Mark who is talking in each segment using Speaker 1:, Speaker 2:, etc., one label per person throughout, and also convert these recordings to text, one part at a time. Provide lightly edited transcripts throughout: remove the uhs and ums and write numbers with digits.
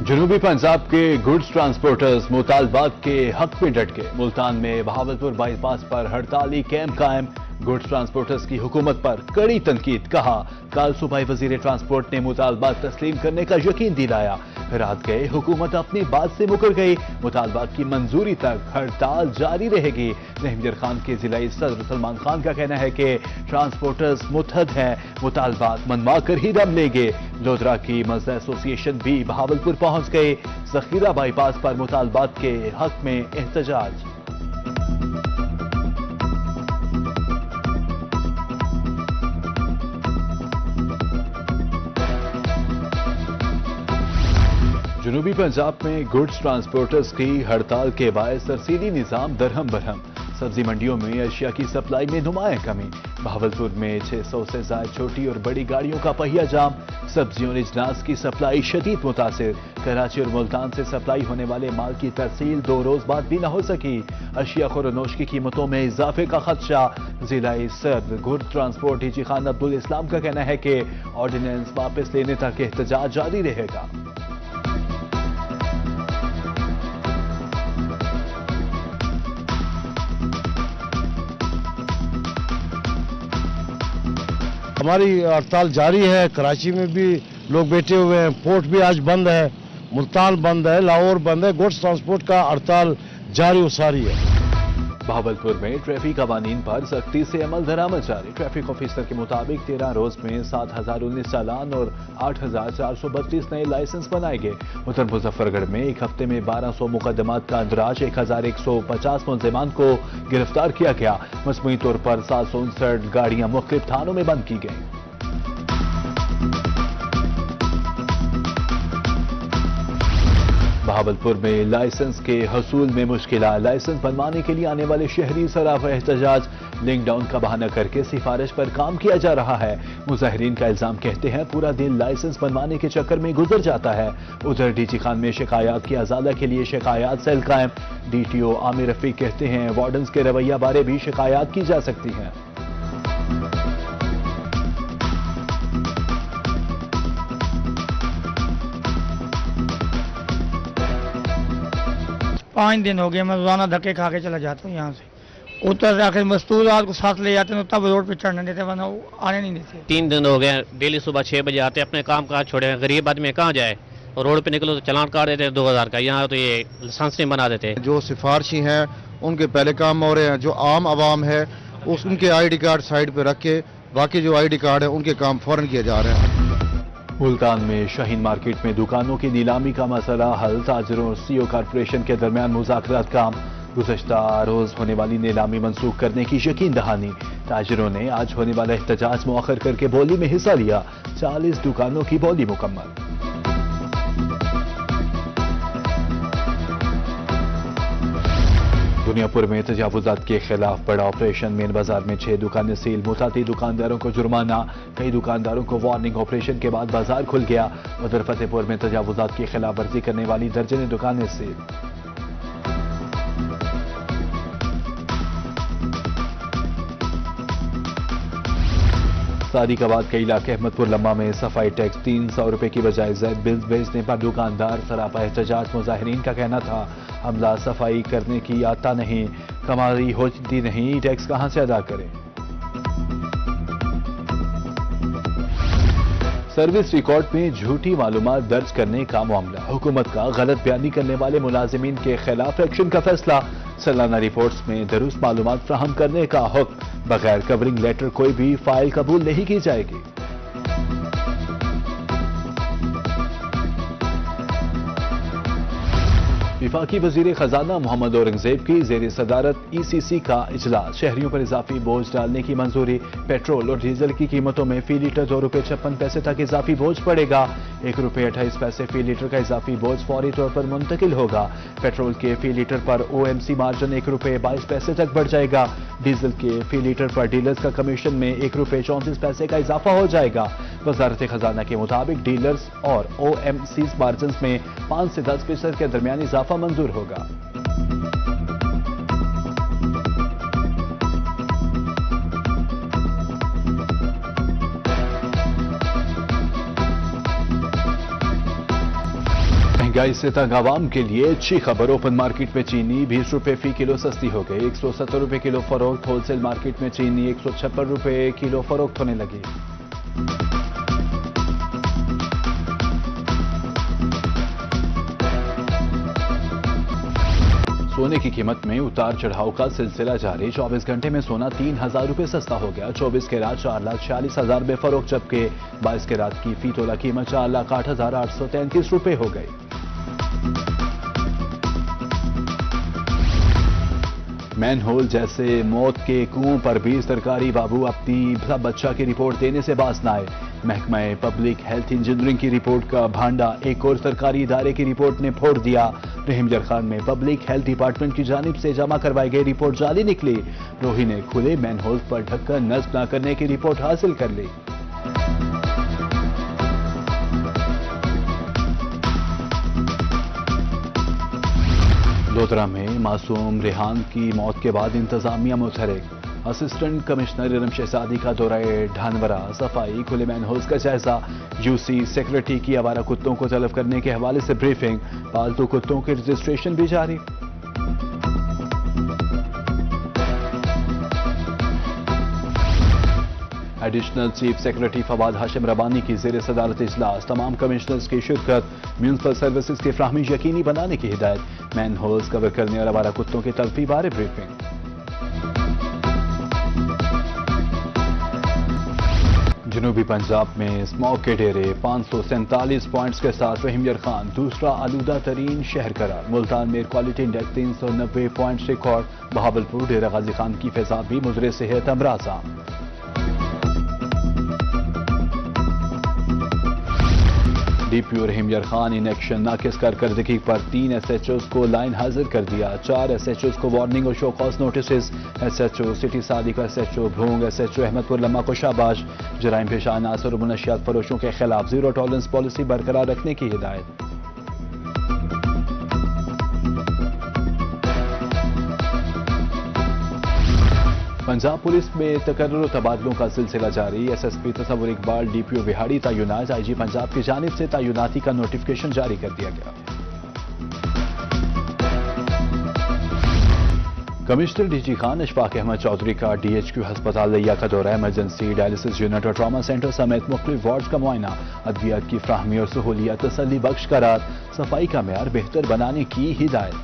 Speaker 1: जनूबी पंजाब के goods transporters मुतालबात के हक में डट गए। मुल्तान में बहावलपुर बाईपास पर हड़ताली कैंप कायम। गुड्स ट्रांसपोर्टर्स की हुकूमत पर कड़ी तनकीद। कहा, कल सूबाई वजीर ट्रांसपोर्ट ने मुतालबात तस्लीम करने का यकीन दिलाया। रात गए, हुकूमत अपनी बात से मुकर गई। मुतालबात की मंजूरी तक हड़ताल जारी रहेगी। जहींदर खान के जिलाई सदर सलमान खान का कहना है कि ट्रांसपोर्टर्स मुतहद हैं, मुतालबात मनवा कर ही दम लेंगे। लोधरा की मजदा एसोसिएशन भी बहावलपुर पहुंच गए। जखीरा बाईपास पर मुतालबात के हक में एहतजाज। जनूबी पंजाब में गुड्स ट्रांसपोर्टर्स की हड़ताल के बायस तरसीली निजाम दरहम बरहम। सब्जी मंडियों में अशिया की सप्लाई में नुमाया कमी। बहावलपुर में 600 से ज्यादा छोटी और बड़ी गाड़ियों का पहिया जाम। सब्जियों और अजनास की सप्लाई शदीद मुतासिर। कराची और मुल्तान से सप्लाई होने वाले माल की तरसील 2 रोज बाद भी न हो सकी। अशिया खुरनोश की कीमतों में इजाफे का खदशा। जिलाई सदर goods transport DG Khan Abdul Islam का कहना है कि ऑर्डिनेंस वापस लेने तक एहतजाज जारी रहेगा।
Speaker 2: हमारी हड़ताल जारी है। कराची में भी लोग बैठे हुए हैं। पोर्ट भी आज बंद है, मुल्तान बंद है, लाहौर बंद है। गुड्स ट्रांसपोर्ट का हड़ताल जारी और सारी है।
Speaker 1: बहावलपुर में ट्रैफिक कवानीन पर सख्ती से अमल दरामद जारी। ट्रैफिक ऑफिसर के मुताबिक 13 रोज में 7019 चालान और 8432 नए लाइसेंस बनाए गए। उधर मुजफ्फरगढ़ में एक हफ्ते में 1200 मुकदमात का अंदराज। 1150 मुलजिमान को गिरफ्तार किया गया। मजमूई तौर पर 759 गाड़ियां मुख्तलिफ थानों में बंद की गई। बहावलपुर में लाइसेंस के हसूल में मुश्किल। लाइसेंस बनवाने के लिए आने वाले शहरी सराफा एहतजाज। लिंक डाउन का बहाना करके सिफारिश पर काम किया जा रहा है। मुजाहिरीन का इल्जाम, कहते हैं पूरा दिन लाइसेंस बनवाने के चक्कर में गुजर जाता है। उधर डीजी खान में शिकायत की अजाला के लिए शिकायत सेल कायम। डीटीओ आमिर रफीक कहते हैं वार्डन्स के रवैया बारे भी शिकायत की जा सकती है।
Speaker 3: पाँच दिन हो गए, मैं रोजाना धक्के खा के चला जाता हूँ यहाँ से। उतर आखिर मजदूर रात को साथ ले जाते हैं, तब रोड पे चढ़ने देते, वरना वो आने नहीं देते।
Speaker 4: 3 दिन हो गए, डेली सुबह 6 बजे आते, अपने काम काज छोड़े। गरीब आदमी कहाँ जाए, और रोड पे निकलो तो चलान काट देते हैं 2000 का। यहाँ तो ये लाइसेंस नहीं बना देते।
Speaker 5: जो सिफारशी हैं उनके पहले काम हो रहे हैं। जो आम आवाम है उनके ID कार्ड साइड पे रख के बाकी जो ID कार्ड है उनके काम फौरन किए जा रहे हैं।
Speaker 1: मुल्तान में शाहीन मार्केट में दुकानों की नीलामी का मसला हल। ताजरों और सीओ कारपोरेशन के दरमियान मुज़ाकरात काम। गुज़श्ता रोज होने वाली नीलामी मंसूख करने की यकीन दहानी। ताजरों ने आज होने वाला एहतजाज मुअख्खर करके बोली में हिस्सा लिया। 40 दुकानों की बोली मुकम्मल। दुनियापुर में तजावुजात के खिलाफ बड़ा ऑपरेशन। मेन बाजार में 6 दुकानें सील। मुताती दुकानदारों को जुर्माना। कई दुकानदारों को वार्निंग। ऑपरेशन के बाद बाजार खुल गया। उधर फतेहपुर में तजावुजात की खिलाफ वर्जी करने वाली दर्जनें दुकानें सील। शादी के बाद कई इलाके अहमदपुर लम्बा में सफाई टैक्स 300 रुपए की बजाय ज़ायद बिल्स भेजने पर दुकानदार सरापा एहतजाज। मुजाहिरीन का कहना था हमला सफाई करने की आता नहीं, कमाई होती नहीं, टैक्स कहां से अदा करें। सर्विस रिकॉर्ड में झूठी मालूमात दर्ज करने का मामला। हुकूमत का गलत बयानी करने वाले मुलाजिमीन के खिलाफ एक्शन का फैसला। सालाना रिपोर्ट्स में दुरुस्त मालूमात फ्राहम करने का हुक्म। बगैर कवरिंग लेटर कोई भी फाइल कबूल नहीं की जाएगी। विफाकी वजीर खजाना मोहम्मद औरंगजेब की जेर सदारत ECC का इजलास। शहरियों पर इजाफी बोझ डालने की मंजूरी। पेट्रोल और डीजल की कीमतों में फी लीटर 2 रुपये 56 पैसे तक इजाफी बोझ पड़ेगा। 1 रुपये 28 पैसे फी लीटर का इजाफी बोझ फौरी तौर पर मुंतकिल होगा। पेट्रोल के फी लीटर पर OMC मार्जिन 1 रुपये 22 पैसे तक बढ़ जाएगा। डीजल के फी लीटर पर डीलर्स का कमीशन में 1 रुपये 34 पैसे का इजाफा हो जाएगा। वजारत खजाना के मुताबिक डीलर्स और OMC मार्जिन में 5 से 10% के दरमियान इजाफा मंजूर होगा। महंगाई से तंग आवाम के लिए अच्छी खबर। ओपन मार्केट में चीनी 20 रुपए फी किलो सस्ती हो गई। 170 रुपए किलो फरोख्त। होलसेल मार्केट में चीनी 156 रुपए किलो फरोख्त होने लगी। सोने की कीमत में उतार चढ़ाव का सिलसिला जारी। 24 घंटे में सोना 3,000 रुपए सस्ता हो गया। 24 के रात 4,46,000 में फरोख्त, जबकि 22 के रात की फी तोला कीमत 4,08,833 रुपए हो गई। मैनहोल जैसे मौत के कुओं पर भी सरकारी बाबू अपनी सब बच्चा की रिपोर्ट देने से बाज न आए। महकमा पब्लिक हेल्थ इंजीनियरिंग की रिपोर्ट का भांडा एक और सरकारी इदारे की रिपोर्ट ने फोड़ दिया। रहीमजर खान में पब्लिक हेल्थ डिपार्टमेंट की जानिब से जमा करवाई गई रिपोर्ट जाली निकली। रोही ने खुले मैनहोल पर ढक्कन नस्ब न करने की रिपोर्ट हासिल कर ली। लोधरा में मासूम रेहान की मौत के बाद इंतजामिया मुतहरिक। असिस्टेंट कमिश्नर इरम शहजादी का दौरा ढानवरा, सफाई, खुले मैनहोल्स का जायजा। यूसी सेक्रेटरी की आवारा कुत्तों को तलब करने के हवाले से ब्रीफिंग। पालतू कुत्तों के रजिस्ट्रेशन भी जारी। Additional chief secretary Fawad Hashim Rabbani की ज़ेर सदारत इजलास। तमाम कमिश्नर्स की शिरकत। म्यूनसिपल सर्विसेज की फ्राहमी यकीनी बनाने की हिदायत। मैन होल्स कवर करने और आवारा कुत्तों की तलफी बारे ब्रीफिंग। जनूबी पंजाब में स्मॉग के डेरे 547 पॉइंट्स के साथ रहीमजर खान दूसरा आलूदा तरीन शहर करार। मुल्तान में air quality index 390 points record. Bahawalpur Dera Ghazi Khan की फिजा भी मुजरे सेहत अमराजा। DPO Rahim Yar Khan in action नाकिस कारकर्दगी पर 3 SHOs को लाइन हाजिर कर दिया। 4 SHOs को वार्निंग और show cause notice. SHO city Sadiq, SHO Bhong, SHO Ahmedpur Lamma को शाबाश। जराइम पेशा अनासर और मुनशियात फरोशों के खिलाफ जीरो टॉलरेंस पॉलिसी बरकरार रखने की हिदायत। पंजाब पुलिस में तकर्रुर और तबादलों का सिलसिला जारी। SSP तसव्वुर इकबाल DPO विहाड़ी तय्युनात। IG पंजाब की जानिब से तय्युनाती का नोटिफिकेशन जारी कर दिया गया। कमिश्नर DG खान अशफाक अहमद चौधरी का DHQ हस्पताल लिया का दौरा। इमरजेंसी, डायलिसिस यूनिट और ट्रामा सेंटर समेत मुख्तलिफ वार्ड्स का मुआयना। अद्वियात की फ्राहमी और सहूलियत तसल्ली बख्श करार। सफाई का मेयार बेहतर बनाने की हिदायत।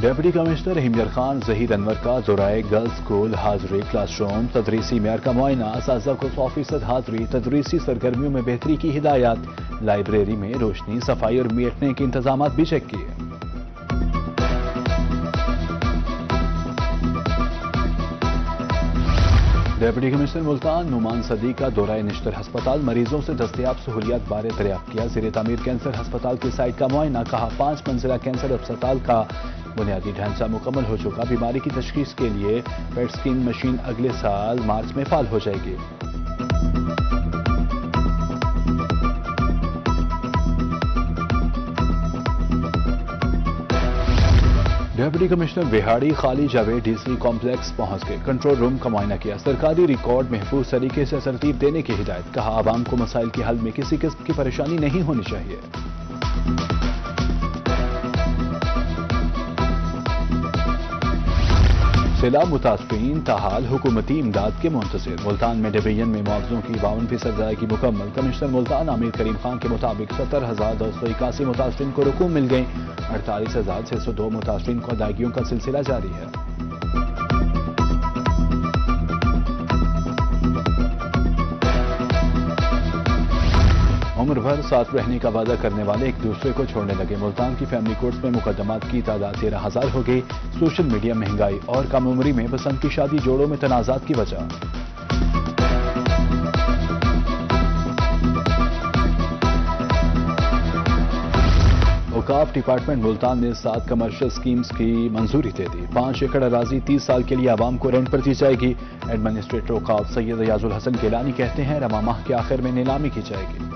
Speaker 1: डिप्टी कमिश्नर रहीमजर खान जहीर अनवर का दौराए गर्ल्स स्कूल। हाजिरी, क्लासरूम, तदरीसी मेयार का मुआयना। असातिज़ा को 100% हाजिरी। तदरीसी सरगर्मियों में बेहतरी की हिदायत। लाइब्रेरी में रोशनी, सफाई और मीटने के इंतजाम भी चेक किए। डिप्टी कमिश्नर मुल्तान नुमान सदी का दौरा निश्तर हस्पताल। मरीजों से दस्तयाब सहूलियात बारे दरियाफ्त किया। ज़ेर तामीर कैंसर हस्पताल की साइट का मुआयना। कहा 5 मंजिला कैंसर अस्पताल का बुनियादी ढांचा मुकम्मल हो चुका। बीमारी की तशखीस के लिए पेट स्कैन मशीन अगले साल मार्च में फाल हो जाएगी। डिप्टी कमिश्नर बिहाड़ी खाली जावेद DC कॉम्प्लेक्स पहुंच गए। कंट्रोल रूम का मुआयना किया। सरकारी रिकॉर्ड महफूज तरीके से तरतीब देने की हिदायत। कहा आवाम को मसाइल के हल में किसी किस्म की परेशानी नहीं होनी चाहिए। सैलाब मुतासरीन ताहाल हुकूमती इमदाद के मुंतज़िर। मुल्तान में डिवीजन में मुआवजों की 52% अदायगी मुकम्मल। कमिश्नर मुल्तान आमिर करीम खान के मुताबिक 70,281 मुतासरीन को रकूम मिल गई। 48,602 मुतासरीन को अदायगियों का सिलसिला जारी है। उम्र भर साथ रहने का वादा करने वाले एक दूसरे को छोड़ने लगे। मुल्तान की फैमिली कोर्ट्स में मुकदमात की तादाद 13,000 हो गई। सोशल मीडिया, महंगाई और कम उम्री में पसंद की शादी जोड़ों में तनाजात की वजह। औकाफ डिपार्टमेंट मुल्तान ने 7 कमर्शियल स्कीम्स की मंजूरी दे दी। 5 एकड़ अराजी 30 साल के लिए आवाम को रेंट पर दी जाएगी। एडमिनिस्ट्रेटर औकाफ सैयद याजुल हसन गिलानी कहते हैं रवा माह के आखिर में नीलामी की जाएगी।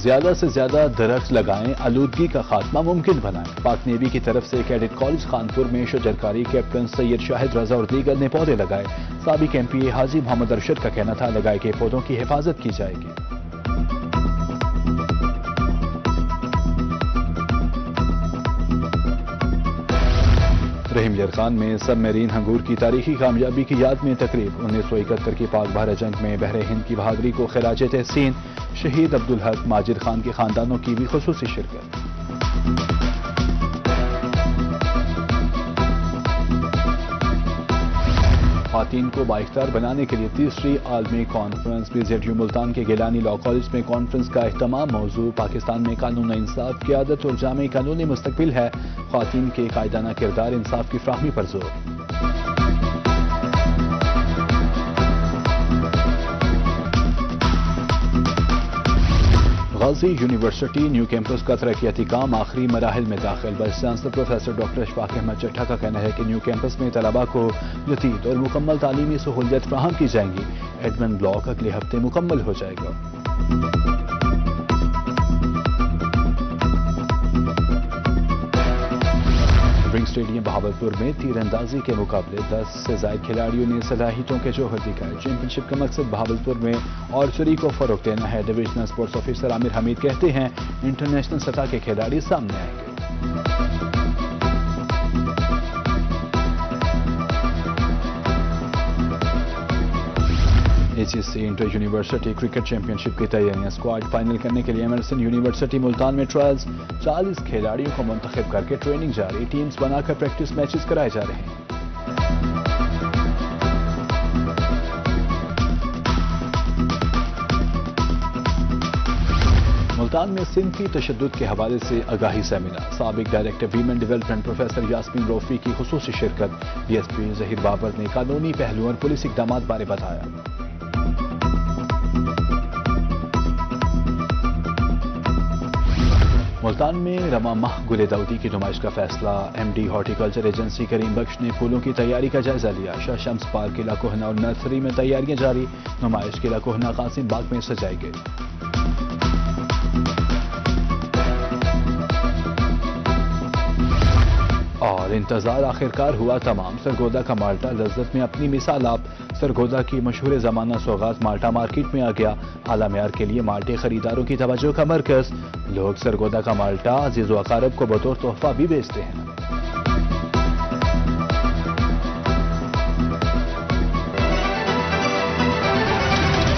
Speaker 1: زیادہ سے زیادہ درخت لگائیں، آلودگی کا خاتمہ ممکن بنائیں۔ پاک نیوی کی طرف سے کیڈٹ کالج خانپور میں شجرکاری کیپٹن سید شاہد رضا اور دیگر نے پودے لگائے۔ سابق ایم پی اے حاجی محمد ارشد کا کہنا تھا لگائے گئے پودوں کی حفاظت کی جائے گی۔ رحیم یرخان میں سب میرین ہنگور کی تاریخی کامیابی کی یاد میں تقریب۔ 1971 کی پاک بھارت جنگ میں بحر ہند کی بہادری کو خراج تحسین۔ شہید عبدالحق ماجد خان کے خاندانوں کی بھی خصوصی شرکت۔ خواتین کو بااختیار بنانے کے لیے تیسری عالمی کانفرنس PZU ملتان کے گیلانی لاء کالج میں کانفرنس کا اہتمام۔ موضوع پاکستان میں قانون و انصاف، قیادت اور جامع قانونی مستقبل ہے، خواتین کے قائدانہ کردار، انصاف کی فراہمی پر زور۔ غازی یونیورسٹی نیو کیمپس کا ترقیاتی کام آخری مراحل میں داخل۔ Vice chancellor professor doctor Ashfaq Ahmed Chattha کا کہنا ہے کہ نیو کیمپس میں طلباء کو جدید اور مکمل تعلیمی سہولیات فراہم کی جائیں گی۔ ایڈمن بلاک اگلے ہفتے مکمل ہو جائے گا۔ رنگ اسٹیڈیم بہاولپور میں تیر اندازی کے مقابلے 10 سے زائد کھلاڑیوں نے صلاحیتوں کے جوہر دکھائے۔ چیمپئن شپ کا مقصد بہاولپور میں آرچری کو فروغ دینا ہے۔ ڈویژنل اسپورٹس آفیسر عامر حمید کہتے ہیں انٹرنیشنل سطح کے کھلاڑی سامنے آئیں گے۔ AGC inter university cricket championship کی تیاریاں۔ اسکواڈ فائنل کرنے کے لیے ایمرسن یونیورسٹی ملتان میں ٹرائلز۔ 40 کھلاڑیوں کو منتخب کر کے ٹریننگ جاری۔ ٹیمز بنا کر پریکٹس میچز کرائے جا رہے ہیں۔ ملتان میں صنفی تشدد کے حوالے سے آگاہی سیمینار۔ سابق director women development professor Yasmin Roofi کی خصوصی شرکت۔ DSP ظہیر بابر نے قانونی پہلوؤں اور پولیس اقدامات بارے بتایا۔ ملتان میں رواں ماہ گل داودی کی نمائش کا فیصلہ۔ MD ہارٹیکلچر ایجنسی کریم بخش نے پھولوں کی تیاری کا جائزہ لیا۔ شاہ شمس پارک قلعہ کوہنہ اور نرسری میں تیاریاں جاری۔ نمائش قلعہ کوہنہ قاسم باغ میں سجائی گئی۔ اور انتظار آخرکار ہوا تمام۔ سرگودا کا مالٹا لذت میں اپنی مثال آپ۔ سرگودا کی مشہور زمانہ سوغات مالٹا مارکیٹ میں آ گیا۔ اعلی معیار کے لیے مالٹے خریداروں کی توجہ کا مرکز۔ لوگ سرگودا کا مالٹا عزیز و اقارب کو بطور تحفہ بھی بیچتے ہیں۔